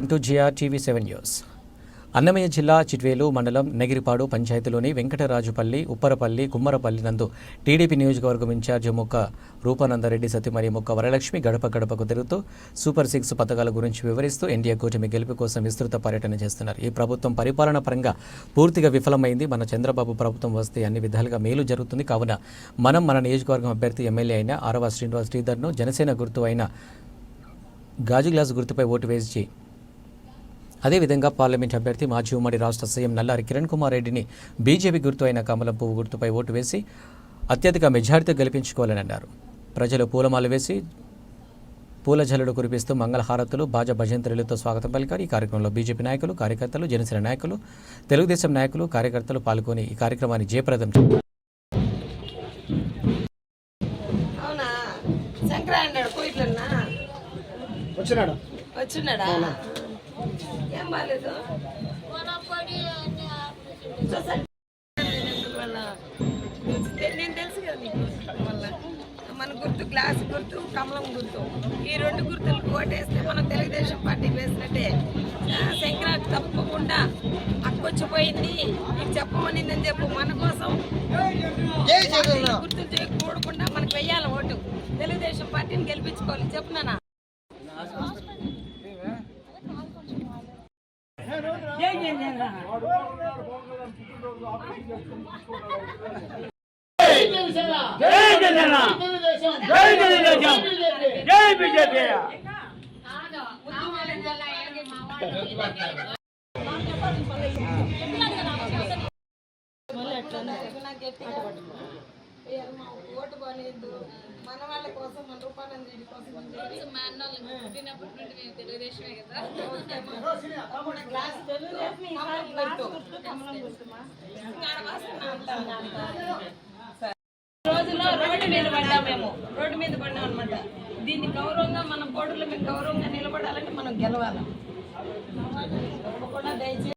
Welcome to GRTV7 news. Annamayya జిల్లా చిట్వేలు మండలం నెగిరిపాడు పంచాయతీలోని వెంకటరాజుపల్లి, ఉప్పరపల్లి, కుమ్మరపల్లి నందు టీడీపీ నియోజకవర్గం ఇన్ఛార్జి ముక్క రూపానందరెడ్డి సతీమణి ముక్క వరలక్ష్మి గడప గడపకు తిరుగుతూ సూపర్ 6 పథకాల గురించి వివరిస్తూ ఎన్డీఏ కూటమి గెలుపు కోసం విస్తృత పర్యటన చేస్తున్నారు. ఈ ప్రభుత్వం పరిపాలన పరంగా పూర్తిగా విఫలమైంది. మన చంద్రబాబు ప్రభుత్వం వస్తే అన్ని విధాలుగా మేలు జరుగుతుంది. కావున మనం మన నియోజకవర్గం అభ్యర్థి ఎమ్మెల్యే అయిన ఆరవ శ్రీనివాస్ శ్రీధర్ను జనసేన గుర్తు అయిన గాజు గ్లాసు గుర్తుపై ఓటు వేసి అదేవిధంగా పార్లమెంట్ అభ్యర్థి మాజీ ఉమ్మడి రాష్ట్ర సీఎం నల్లారి కిరణ్ కుమార్ రెడ్డిని బీజేపీ గుర్తు అయిన కమలం పువ్వు గుర్తుపై ఓటు వేసి అత్యధిక మెజారిటీ గెలిపించుకోవాలని అన్నారు. ప్రజలు పూలమాల వేసి పూల జల్లుడు కురిపిస్తూ మంగళహారతులు, బాజా భజంత్రులతో స్వాగతం పలికారు. ఈ కార్యక్రమంలో బీజేపీ నాయకులు, కార్యకర్తలు, జనసేన నాయకులు, తెలుగుదేశం నాయకులు, కార్యకర్తలు పాల్గొని ఈ కార్యక్రమాన్ని జయప్రదం చేశారు. ఏం బాగాలేదు. నేను తెలుసు కదా నీకు. మళ్ళీ మన గుర్తు గ్లాస్ గుర్తు, కమలం గుర్తు, ఈ 2 గుర్తులకు ఓటేస్తే మనం తెలుగుదేశం పార్టీకి వేసినట్టే. సంక్రాంతి తప్పకుండా అక్కొచ్చిపోయింది, నీకు చెప్పమనిందని చెప్పు. మన కోసం గుర్తులు చేయకూడకుండా మనకు వెయ్యాలి ఓటు. తెలుగుదేశం పార్టీని గెలిపించుకోవాలి. చెప్పునా ఓటు బాగాలేదు. మన వాళ్ళ కోసం, మన రూపానంద రెడ్డి కోసం తెలుగుదేశమే కదా. రోజులో రోడ్డు మీద పడ్డాం, మేము రోడ్డు మీద పడ్డాం అనమాట. దీన్ని గౌరవంగా మనం కోడుల మీద గౌరవంగా నిలబడాలంటే మనం గెలవాలి. తప్పకుండా దయచేసి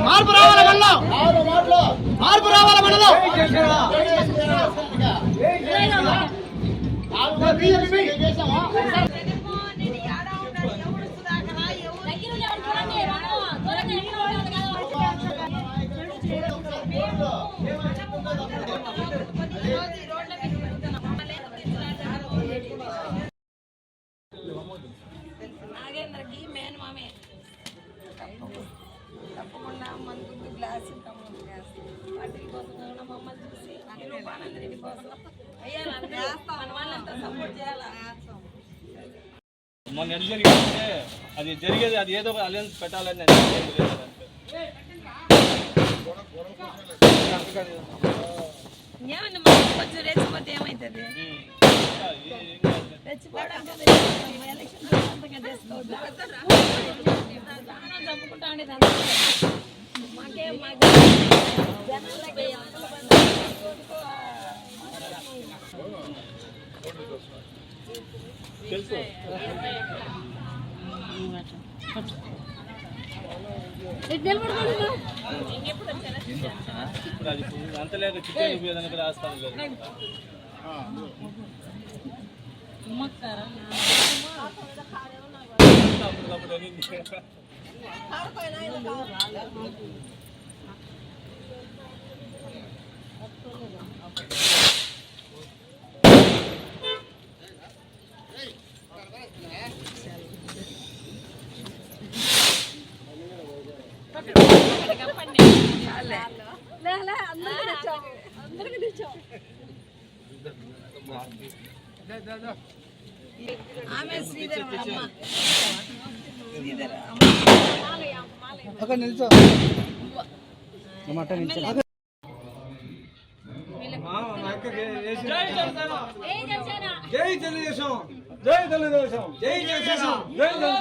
మార్పు రావాల మండలం, మార్పు రావాల మండలం. నాగేంద్రకి మేన్ మామే తప్పకుండా మన గుర్తు గ్లాస్, కమలం గ్లాస్ వాటి కోసం మమ్మల్ని చూసి రూపానంద రెడ్డి కోసం అయ్యాలంటే మన వాళ్ళంతా సపోర్ట్ చేయాలా. మొన్న ఎట్లా జరిగిందంటే అది జరిగేది, అది ఏదో ఒక అలయన్స్ పెట్టాలని ఏమన్నా మనం కొంచెం రెచ్చిపోతే ఏమవుతుంది? రెచ్చిపోవడానికి ఎలక్షన్ చంపుకుంటా ఉండేది. మాకేం మాకు తెలుసు. ఇప్పుడు అది అంత లేక చికెన్ విధంగా రాస్తాను కదా. ఆమె శ్రీధర్ అమ్మ. నిల్చో జై తెలుగుదేశం, జై తెలుగుదేశం, జై తెలుగుదేశం, జై తెలుగుదేశం.